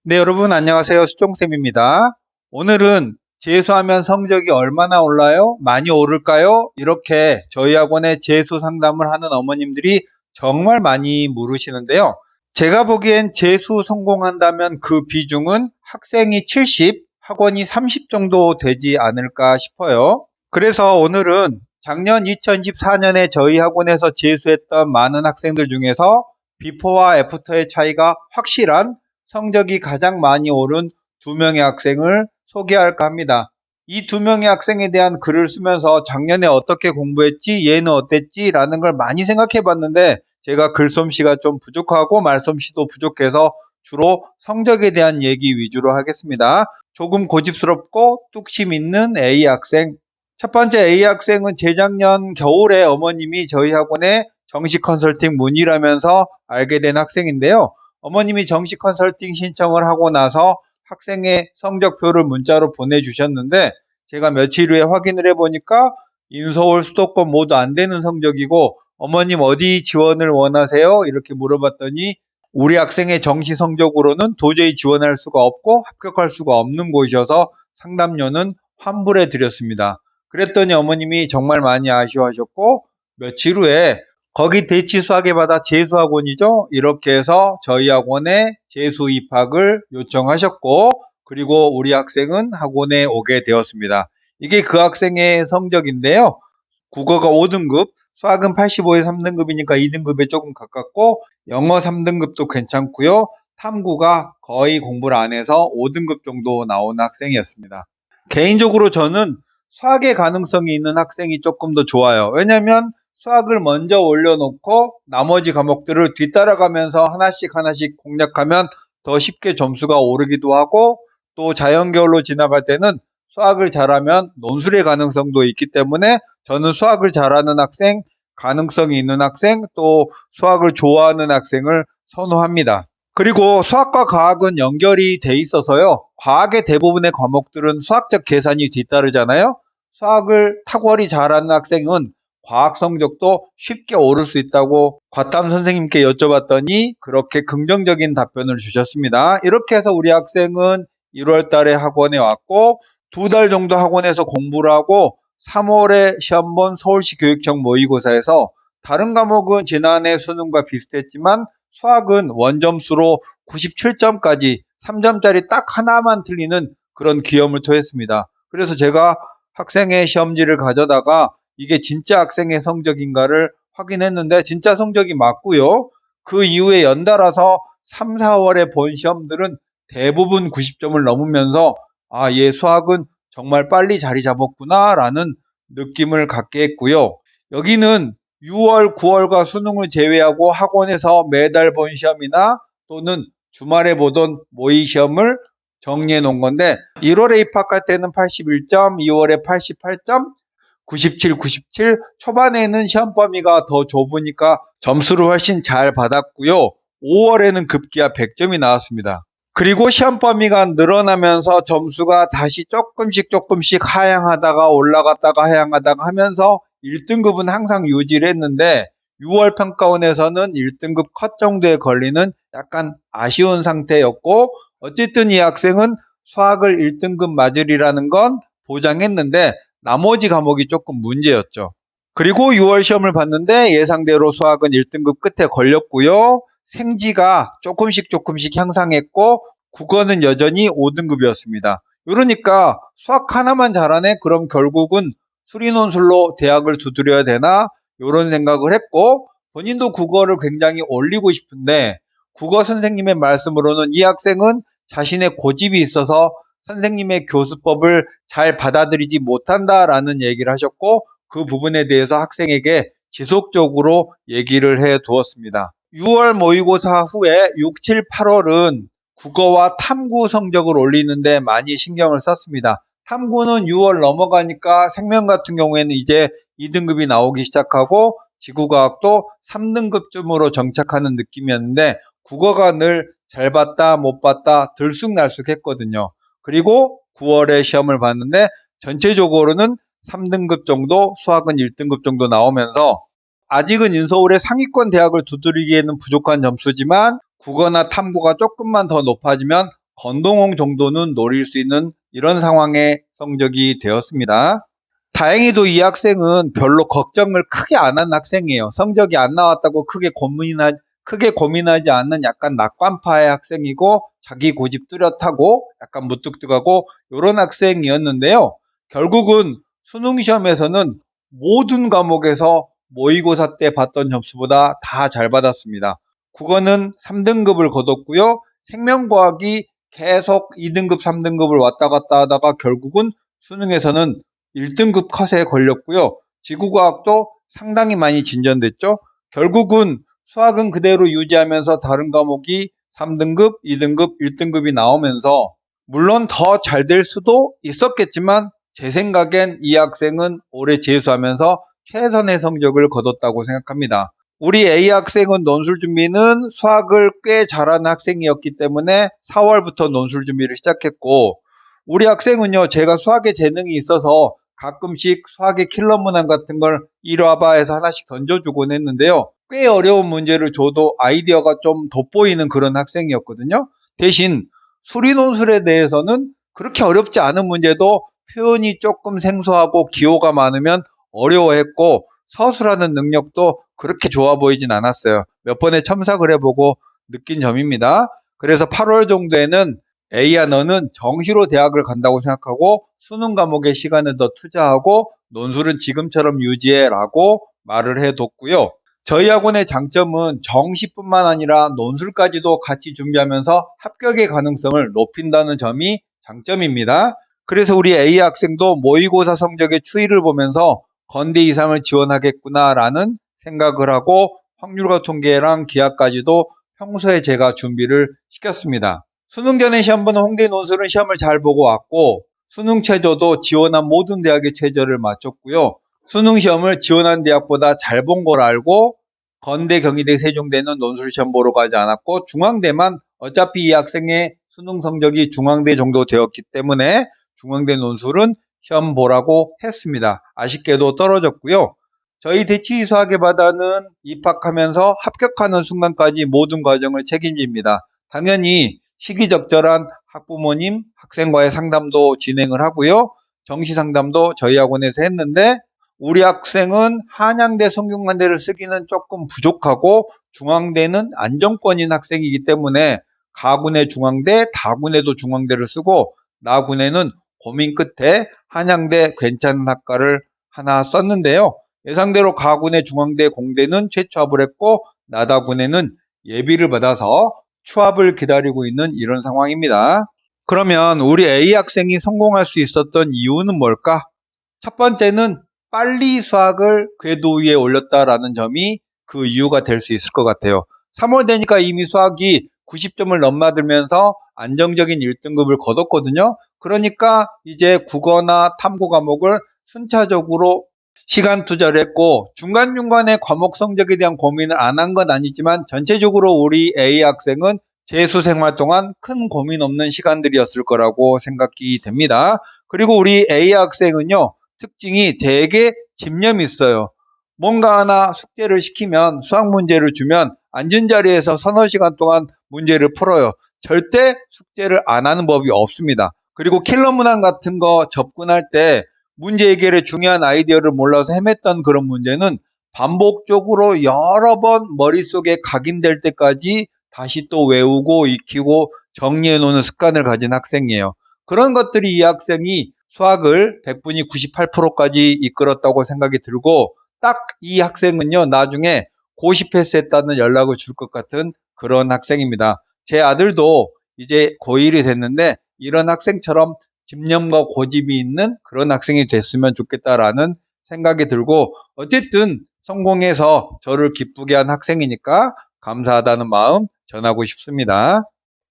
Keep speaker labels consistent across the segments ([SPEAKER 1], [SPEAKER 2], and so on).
[SPEAKER 1] 네, 여러분 안녕하세요. 수종쌤입니다. 오늘은 재수하면 성적이 얼마나 올라요? 많이 오를까요? 이렇게 저희 학원에 재수 상담을 하는 어머님들이 정말 많이 물으시는데요. 제가 보기엔 재수 성공한다면 그 비중은 학생이 70, 학원이 30 정도 되지 않을까 싶어요. 그래서 오늘은 작년 2014년에 저희 학원에서 재수했던 많은 학생들 중에서 비포와 애프터의 차이가 확실한 성적이 가장 많이 오른 두 명의 학생을 소개할까 합니다. 이 두 명의 학생에 대한 글을 쓰면서 작년에 어떻게 공부했지, 얘는 어땠지 라는 걸 많이 생각해 봤는데 제가 글솜씨가 좀 부족하고 말솜씨도 부족해서 주로 성적에 대한 얘기 위주로 하겠습니다. 조금 고집스럽고 뚝심 있는 A 학생. 첫 번째 A 학생은 재작년 겨울에 어머님이 저희 학원에 정식 컨설팅 문의라면서 알게 된 학생인데요. 어머님이 정식 컨설팅 신청을 하고 나서 학생의 성적표를 문자로 보내주셨는데 제가 며칠 후에 확인을 해보니까 인서울 수도권 모두 안 되는 성적이고 어머님 어디 지원을 원하세요? 이렇게 물어봤더니 우리 학생의 정시 성적으로는 도저히 지원할 수가 없고 합격할 수가 없는 곳이어서 상담료는 환불해 드렸습니다. 그랬더니 어머님이 정말 많이 아쉬워하셨고 며칠 후에 거기 대치 수학에 받아 재수학원이죠. 이렇게 해서 저희 학원에 재수 입학을 요청하셨고 그리고 우리 학생은 학원에 오게 되었습니다. 이게 그 학생의 성적인데요. 국어가 5등급, 수학은 85에 3등급이니까 2등급에 조금 가깝고 영어 3등급도 괜찮고요. 탐구가 거의 공부를 안 해서 5등급 정도 나오는 학생이었습니다. 개인적으로 저는 수학의 가능성이 있는 학생이 조금 더 좋아요. 왜냐하면 수학을 먼저 올려놓고 나머지 과목들을 뒤따라가면서 하나씩 하나씩 공략하면 더 쉽게 점수가 오르기도 하고 또 자연계열로 지나갈 때는 수학을 잘하면 논술의 가능성도 있기 때문에 저는 수학을 잘하는 학생, 가능성이 있는 학생, 또 수학을 좋아하는 학생을 선호합니다. 그리고 수학과 과학은 연결이 돼 있어서요. 과학의 대부분의 과목들은 수학적 계산이 뒤따르잖아요. 수학을 탁월히 잘하는 학생은 과학 성적도 쉽게 오를 수 있다고 과탐 선생님께 여쭤봤더니 그렇게 긍정적인 답변을 주셨습니다. 이렇게 해서 우리 학생은 1월 달에 학원에 왔고 2달 정도 학원에서 공부를 하고 3월에 시험 본 서울시 교육청 모의고사에서 다른 과목은 지난해 수능과 비슷했지만 수학은 원점수로 97점까지 3점짜리 딱 하나만 틀리는 그런 기염을 토했습니다. 그래서 제가 학생의 시험지를 가져다가 이게 진짜 학생의 성적인가를 확인했는데 진짜 성적이 맞고요. 그 이후에 연달아서 3, 4월에 본 시험들은 대부분 90점을 넘으면서 얘 수학은 정말 빨리 자리 잡았구나 라는 느낌을 갖게 했고요. 여기는 6월, 9월과 수능을 제외하고 학원에서 매달 본 시험이나 또는 주말에 보던 모의 시험을 정리해 놓은 건데 1월에 입학할 때는 81점, 2월에 88점, 97, 97 초반에는 시험 범위가 더 좁으니까 점수를 훨씬 잘 받았고요. 5월에는 급기야 100점이 나왔습니다. 그리고 시험 범위가 늘어나면서 점수가 다시 조금씩 하향하다가 올라갔다가 하향하다가 하면서 1등급은 항상 유지를 했는데 6월 평가원에서는 1등급 컷 정도에 걸리는 약간 아쉬운 상태였고 어쨌든 이 학생은 수학을 1등급 맞으리라는 건 보장했는데 나머지 과목이 조금 문제였죠. 그리고 6월 시험을 봤는데 예상대로 수학은 1등급 끝에 걸렸고요. 생지가 조금씩 향상했고 국어는 여전히 5등급이었습니다. 그러니까 수학 하나만 잘하네? 그럼 결국은 수리논술로 대학을 두드려야 되나? 이런 생각을 했고 본인도 국어를 굉장히 올리고 싶은데 국어 선생님의 말씀으로는 이 학생은 자신의 고집이 있어서 선생님의 교수법을 잘 받아들이지 못한다라는 얘기를 하셨고 그 부분에 대해서 학생에게 지속적으로 얘기를 해 두었습니다. 6월 모의고사 후에 6, 7, 8월은 국어와 탐구 성적을 올리는데 많이 신경을 썼습니다. 탐구는 6월 넘어가니까 생명 같은 경우에는 이제 2등급이 나오기 시작하고 지구과학도 3등급쯤으로 정착하는 느낌이었는데 국어가 늘 잘 봤다 못 봤다 들쑥날쑥했거든요. 그리고 9월에 시험을 봤는데 전체적으로는 3등급 정도, 수학은 1등급 정도 나오면서 아직은 인서울의 상위권 대학을 두드리기에는 부족한 점수지만 국어나 탐구가 조금만 더 높아지면 건동홍 정도는 노릴 수 있는 이런 상황의 성적이 되었습니다. 다행히도 이 학생은 별로 걱정을 크게 안 한 학생이에요. 성적이 안 나왔다고 크게 고민하지 않는 약간 낙관파의 학생이고, 자기 고집 뚜렷하고 약간 무뚝뚝하고 이런 학생이었는데요. 결국은 수능시험에서는 모든 과목에서 모의고사 때 받던 점수보다 다 잘 받았습니다. 국어는 3등급을 거뒀고요. 생명과학이 계속 2등급, 3등급을 왔다 갔다 하다가 결국은 수능에서는 1등급 컷에 걸렸고요. 지구과학도 상당히 많이 진전됐죠. 결국은 수학은 그대로 유지하면서 다른 과목이 3등급, 2등급, 1등급이 나오면서 물론 더 잘 될 수도 있었겠지만 제 생각엔 이 학생은 올해 재수하면서 최선의 성적을 거뒀다고 생각합니다. 우리 A 학생은 논술 준비는 수학을 꽤 잘하는 학생이었기 때문에 4월부터 논술 준비를 시작했고, 우리 학생은요, 제가 수학에 재능이 있어서 가끔씩 수학의 킬러 문항 같은 걸 이리와봐 해서 하나씩 던져주곤 했는데요. 꽤 어려운 문제를 줘도 아이디어가 좀 돋보이는 그런 학생이었거든요. 대신 수리 논술에 대해서는 그렇게 어렵지 않은 문제도 표현이 조금 생소하고 기호가 많으면 어려워했고, 서술하는 능력도 그렇게 좋아 보이진 않았어요. 몇 번의 첨삭을 해보고 느낀 점입니다. 그래서 8월 정도에는 A야, 너는 정시로 대학을 간다고 생각하고 수능 과목에 시간을 더 투자하고 논술은 지금처럼 유지해 라고 말을 해뒀고요. 저희 학원의 장점은 정시뿐만 아니라 논술까지도 같이 준비하면서 합격의 가능성을 높인다는 점이 장점입니다. 그래서 우리 A 학생도 모의고사 성적의 추이를 보면서 건대 이상을 지원하겠구나라는 생각을 하고 확률과 통계랑 기하까지도 평소에 제가 준비를 시켰습니다. 수능 전에 시험 보는 홍대 논술은 시험을 잘 보고 왔고, 수능 최저도 지원한 모든 대학의 최저를 맞췄고요. 수능 시험을 지원한 대학보다 잘 본 걸 알고 건대, 경희대, 세종대는 논술 시험 보러 가지 않았고, 중앙대만 어차피 이 학생의 수능 성적이 중앙대 정도 되었기 때문에 중앙대 논술은 시험 보라고 했습니다. 아쉽게도 떨어졌고요. 저희 대치 수학예바다는 입학하면서 합격하는 순간까지 모든 과정을 책임집니다. 당연히 시기적절한 학부모님, 학생과의 상담도 진행을 하고요. 정시 상담도 저희 학원에서 했는데, 우리 학생은 한양대, 성균관대를 쓰기는 조금 부족하고 중앙대는 안정권인 학생이기 때문에 가군의 중앙대, 다군에도 중앙대를 쓰고 나군에는 고민 끝에 한양대 괜찮은 학과를 하나 썼는데요. 예상대로 가군의 중앙대, 공대는 최초합을 했고 나다군에는 예비를 받아서 추합을 기다리고 있는 이런 상황입니다. 그러면 우리 A 학생이 성공할 수 있었던 이유는 뭘까? 첫 번째는 빨리 수학을 궤도 위에 올렸다라는 점이 그 이유가 될 수 있을 것 같아요. 3월 되니까 이미 수학이 90점을 넘나들면서 안정적인 1등급을 거뒀거든요. 그러니까 이제 국어나 탐구 과목을 순차적으로 시간 투자를 했고, 중간중간에 과목 성적에 대한 고민을 안 한 건 아니지만 전체적으로 우리 A 학생은 재수 생활 동안 큰 고민 없는 시간들이었을 거라고 생각이 됩니다. 그리고 우리 A 학생은요, 특징이 되게 집념이 있어요. 뭔가 하나 숙제를 시키면, 수학 문제를 주면 앉은 자리에서 서너 시간 동안 문제를 풀어요. 절대 숙제를 안 하는 법이 없습니다. 그리고 킬러 문항 같은 거 접근할 때 문제 해결의 중요한 아이디어를 몰라서 헤맸던 그런 문제는 반복적으로 여러 번 머릿속에 각인될 때까지 다시 또 외우고 익히고 정리해 놓는 습관을 가진 학생이에요. 그런 것들이 이 학생이 수학을 100분이 98%까지 이끌었다고 생각이 들고, 딱 이 학생은요, 나중에 고시 패스했다는 연락을 줄 것 같은 그런 학생입니다. 제 아들도 이제 고1이 됐는데 이런 학생처럼 집념과 고집이 있는 그런 학생이 됐으면 좋겠다라는 생각이 들고, 어쨌든 성공해서 저를 기쁘게 한 학생이니까 감사하다는 마음 전하고 싶습니다.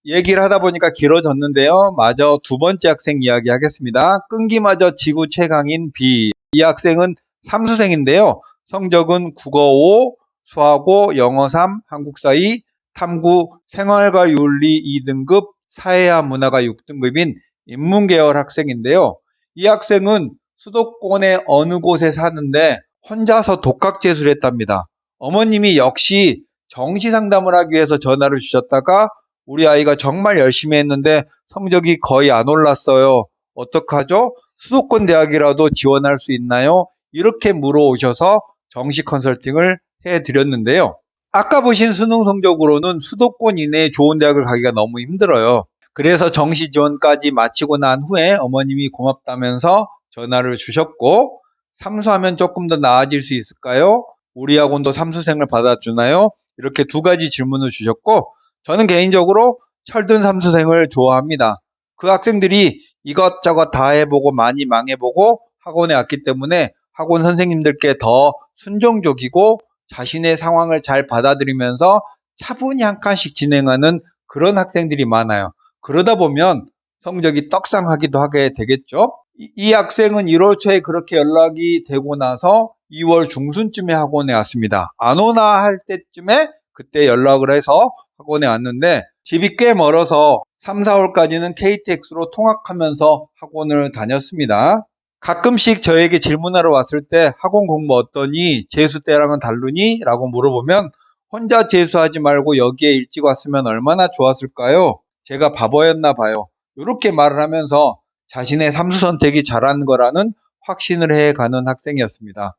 [SPEAKER 1] 얘기를 하다 보니까 길어졌는데요. 마저 두 번째 학생 이야기 하겠습니다. 끈기마저 지구 최강인 B. 이 학생은 삼수생인데요. 성적은 국어 5, 수학 5, 영어 3, 한국사 2, 탐구, 생활과 윤리 2등급, 사회와 문화가 6등급인 인문계열 학생인데요. 이 학생은 수도권의 어느 곳에 사는데 혼자서 독학재수를 했답니다. 어머님이 역시 정시 상담을 하기 위해서 전화를 주셨다가 우리 아이가 정말 열심히 했는데 성적이 거의 안 올랐어요. 어떡하죠? 수도권 대학이라도 지원할 수 있나요? 이렇게 물어오셔서 정식 컨설팅을 해드렸는데요. 아까 보신 수능 성적으로는 수도권 이내에 좋은 대학을 가기가 너무 힘들어요. 그래서 정시 지원까지 마치고 난 후에 어머님이 고맙다면서 전화를 주셨고, 삼수하면 조금 더 나아질 수 있을까요? 우리 학원도 삼수생을 받아주나요? 이렇게 두 가지 질문을 주셨고, 저는 개인적으로 철든 삼수생을 좋아합니다. 그 학생들이 이것저것 다 해보고 많이 망해보고 학원에 왔기 때문에 학원 선생님들께 더 순종적이고 자신의 상황을 잘 받아들이면서 차분히 한 칸씩 진행하는 그런 학생들이 많아요. 그러다 보면 성적이 떡상하기도 하게 되겠죠. 이 학생은 1월 초에 그렇게 연락이 되고 나서 2월 중순쯤에 학원에 왔습니다. 안 오나 할 때쯤에 그때 연락을 해서 학원에 왔는데 집이 꽤 멀어서 3, 4월까지는 KTX로 통학하면서 학원을 다녔습니다. 가끔씩 저에게 질문하러 왔을 때 학원 공부 어떠니? 재수 때랑은 다르니? 라고 물어보면 혼자 재수하지 말고 여기에 일찍 왔으면 얼마나 좋았을까요? 제가 바보였나 봐요. 이렇게 말을 하면서 자신의 삼수 선택이 잘한 거라는 확신을 해가는 학생이었습니다.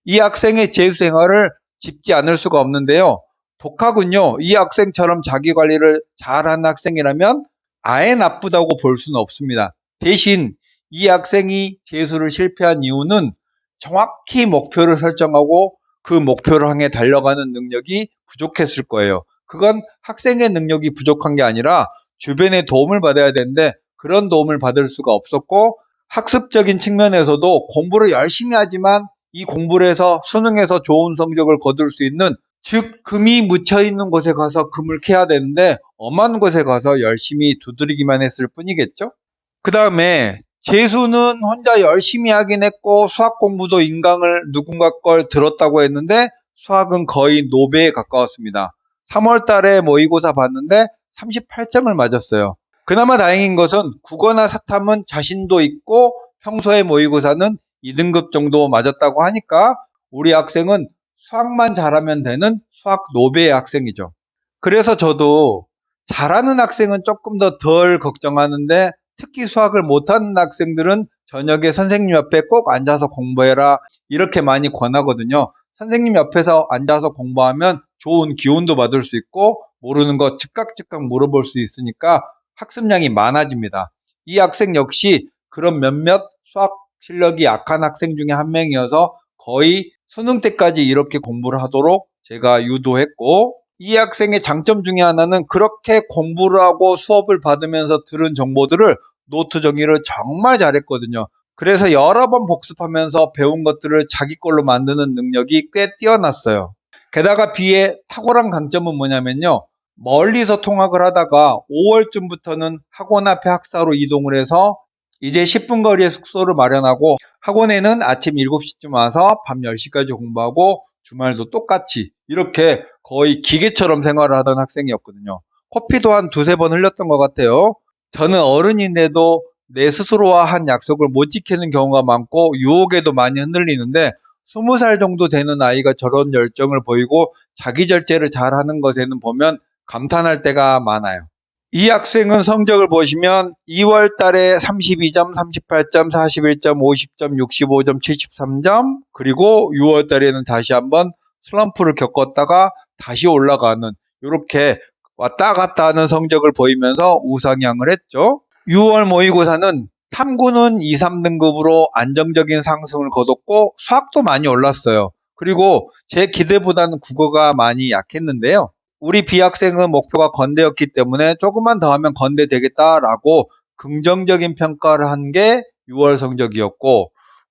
[SPEAKER 1] 이 학생의 재수 생활을 짚지 않을 수가 없는데요. 독하군요. 이 학생처럼 자기 관리를 잘하는 학생이라면 아예 나쁘다고 볼 수는 없습니다. 대신 이 학생이 재수를 실패한 이유는 정확히 목표를 설정하고 그 목표를 향해 달려가는 능력이 부족했을 거예요. 그건 학생의 능력이 부족한 게 아니라 주변의 도움을 받아야 되는데 그런 도움을 받을 수가 없었고, 학습적인 측면에서도 공부를 열심히 하지만 이 공부를 해서 수능에서 좋은 성적을 거둘 수 있는, 즉 금이 묻혀있는 곳에 가서 금을 캐야 되는데 엄한 곳에 가서 열심히 두드리기만 했을 뿐이겠죠. 그 다음에 재수는 혼자 열심히 하긴 했고 수학 공부도 인강을 누군가 걸 들었다고 했는데 수학은 거의 노배에 가까웠습니다. 3월 달에 모의고사 봤는데 38점을 맞았어요. 그나마 다행인 것은 국어나 사탐은 자신도 있고 평소에 모의고사는 2등급 정도 맞았다고 하니까 우리 학생은 수학만 잘하면 되는 수학 노배의 학생이죠. 그래서 저도 잘하는 학생은 조금 더 덜 걱정하는데 특히 수학을 못하는 학생들은 저녁에 선생님 옆에 꼭 앉아서 공부해라 이렇게 많이 권하거든요. 선생님 옆에서 앉아서 공부하면 좋은 기운도 받을 수 있고 모르는 거 즉각 물어볼 수 있으니까 학습량이 많아집니다. 이 학생 역시 그런 몇몇 수학 실력이 약한 학생 중에 한 명이어서 거의 수능 때까지 이렇게 공부를 하도록 제가 유도했고, 이 학생의 장점 중에 하나는 그렇게 공부를 하고 수업을 받으면서 들은 정보들을 노트 정리를 정말 잘했거든요. 그래서 여러 번 복습하면서 배운 것들을 자기 걸로 만드는 능력이 꽤 뛰어났어요. 게다가 B의 탁월한 강점은 뭐냐면요. 멀리서 통학을 하다가 5월쯤부터는 학원 앞에 학사로 이동을 해서 이제 10분 거리에 숙소를 마련하고 학원에는 아침 7시쯤 와서 밤 10시까지 공부하고 주말도 똑같이 이렇게 거의 기계처럼 생활을 하던 학생이었거든요. 커피도 한 두세 번 흘렸던 것 같아요. 저는 어른인데도 내 스스로와 한 약속을 못 지키는 경우가 많고 유혹에도 많이 흔들리는데 20살 정도 되는 아이가 저런 열정을 보이고 자기 절제를 잘하는 것에는 보면 감탄할 때가 많아요. 이 학생은 성적을 보시면 2월 달에 32점, 38점, 41점, 50점, 65점, 73점, 그리고 6월 달에는 다시 한번 슬럼프를 겪었다가 다시 올라가는 이렇게 왔다 갔다 하는 성적을 보이면서 우상향을 했죠. 6월 모의고사는 탐구는 2, 3등급으로 안정적인 상승을 거뒀고 수학도 많이 올랐어요. 그리고 제 기대보다는 국어가 많이 약했는데요. 우리 B학생은 목표가 건대였기 때문에 조금만 더 하면 건대 되겠다라고 긍정적인 평가를 한 게 6월 성적이었고,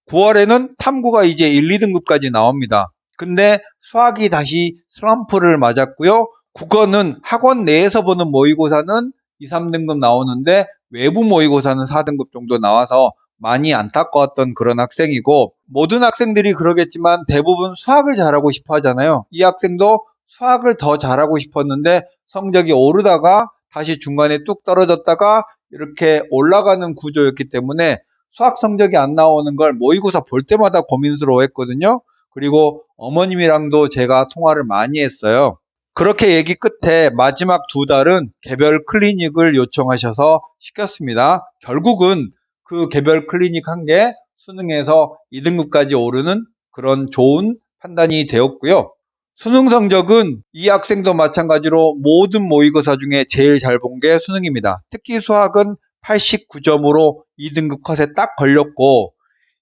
[SPEAKER 1] 9월에는 탐구가 이제 1, 2등급까지 나옵니다. 근데 수학이 다시 슬럼프를 맞았고요. 국어는 학원 내에서 보는 모의고사는 2, 3등급 나오는데 외부 모의고사는 4등급 정도 나와서 많이 안타까웠던 그런 학생이고, 모든 학생들이 그러겠지만 대부분 수학을 잘하고 싶어 하잖아요. 이 학생도 수학을 더 잘하고 싶었는데 성적이 오르다가 다시 중간에 뚝 떨어졌다가 이렇게 올라가는 구조였기 때문에 수학 성적이 안 나오는 걸 모의고사 볼 때마다 고민스러워 했거든요. 그리고 어머님이랑도 제가 통화를 많이 했어요. 그렇게 얘기 끝에 마지막 2달은 개별 클리닉을 요청하셔서 시켰습니다. 결국은 그 개별 클리닉 한 게 수능에서 2등급까지 오르는 그런 좋은 판단이 되었고요. 수능 성적은 이 학생도 마찬가지로 모든 모의고사 중에 제일 잘 본 게 수능입니다. 특히 수학은 89점으로 2등급 컷에 딱 걸렸고,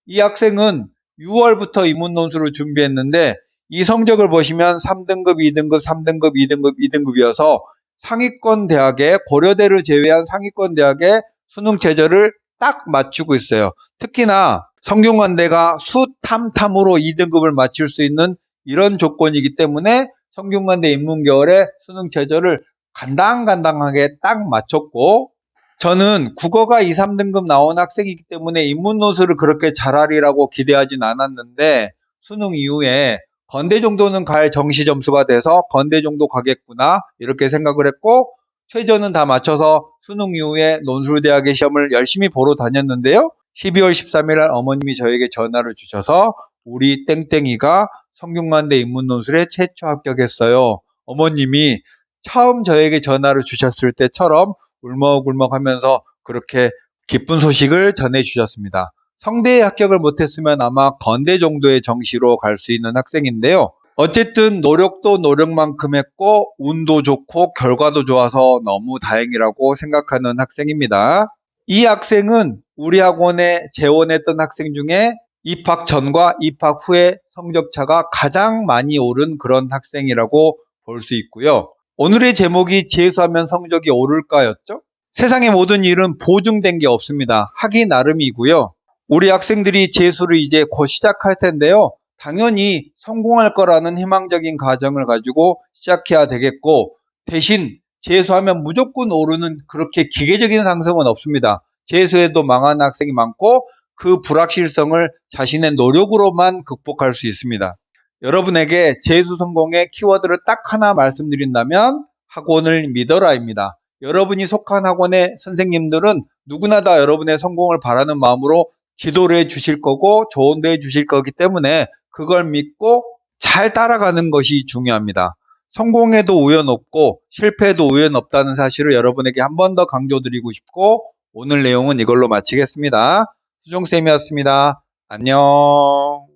[SPEAKER 1] 이 학생은 6월부터 인문논술을 준비했는데 이 성적을 보시면 3등급, 2등급, 3등급, 2등급, 2등급이어서 상위권 대학에, 고려대를 제외한 상위권 대학에 수능 최저를 딱 맞추고 있어요. 특히나 성균관대가 수탐탐으로 2등급을 맞출 수 있는 이런 조건이기 때문에 성균관대 인문겨울에 수능 최저를 간당간당하게 딱 맞췄고, 저는 국어가 2, 3등급 나온 학생이기 때문에 인문논술을 그렇게 잘하리라고 기대하진 않았는데 수능 이후에 건대 정도는 갈 정시 점수가 돼서 건대 정도 가겠구나 이렇게 생각을 했고, 최저는 다 맞춰서 수능 이후에 논술대학의 시험을 열심히 보러 다녔는데요. 12월 13일 날 어머님이 저에게 전화를 주셔서 우리 땡땡이가 성균관대 인문논술에 최초 합격했어요. 어머님이 처음 저에게 전화를 주셨을 때처럼 울먹울먹 하면서 그렇게 기쁜 소식을 전해주셨습니다. 성대에 합격을 못했으면 아마 건대 정도의 정시로 갈 수 있는 학생인데요. 어쨌든 노력도 노력만큼 했고 운도 좋고 결과도 좋아서 너무 다행이라고 생각하는 학생입니다. 이 학생은 우리 학원에 재원했던 학생 중에 입학 전과 입학 후에 성적 차가 가장 많이 오른 그런 학생이라고 볼 수 있고요. 오늘의 제목이 재수하면 성적이 오를까였죠? 세상의 모든 일은 보증된 게 없습니다. 하기 나름이고요. 우리 학생들이 재수를 이제 곧 시작할 텐데요. 당연히 성공할 거라는 희망적인 가정을 가지고 시작해야 되겠고, 대신 재수하면 무조건 오르는 그렇게 기계적인 상승은 없습니다. 재수에도 망하는 학생이 많고 그 불확실성을 자신의 노력으로만 극복할 수 있습니다. 여러분에게 재수 성공의 키워드를 딱 하나 말씀드린다면 학원을 믿어라입니다. 여러분이 속한 학원의 선생님들은 누구나 다 여러분의 성공을 바라는 마음으로 지도를 해주실 거고 조언도 해주실 거기 때문에 그걸 믿고 잘 따라가는 것이 중요합니다. 성공에도 우연 없고 실패에도 우연 없다는 사실을 여러분에게 한 번 더 강조드리고 싶고, 오늘 내용은 이걸로 마치겠습니다. 수종쌤이었습니다. 안녕.